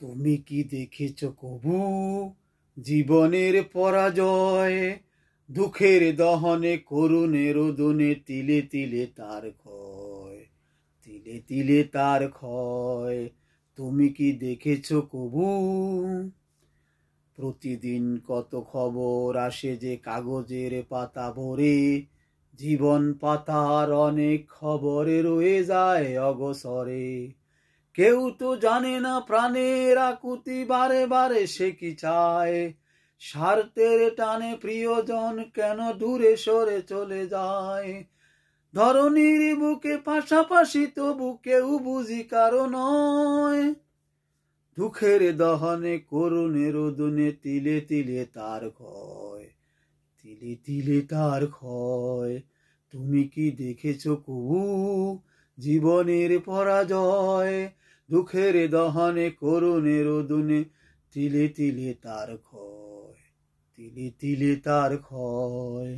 তুমি কি দেখেছ কবু জীবনের পরাজয়? দুঃখের দহনে করুণের রোদনে তিলে তিলে তার ক্ষয়, তিলে তিলে তার ক্ষয়। তুমি কি দেখেছ কবু? প্রতিদিন কত খবর আসে যে কাগজের পাতা ভরে, জীবন পাতার অনেক খবরে রয়ে যায় অগসরে। কেউ তো জানে না প্রাণের আকুতি, বারে বারে সে কি চায়। স্বার্থের টানে প্রিয়জন কেন দূরে সরে চলে যায়। ধরনীর বুকে পাশাপাশি তবু কেউ বুঝি কারো নয়। দুঃখের দহনে করুণের রোদনে তিলে তিলে তার ক্ষয়, তিলে তিলে তার ক্ষয়। তুমি কি দেখেছ কবু জীবনের পরাজয়? দুঃখের দহনে করুণের রোদনে তিলে তিলে তার ক্ষয়, তিলে তিলে তার ক্ষয়।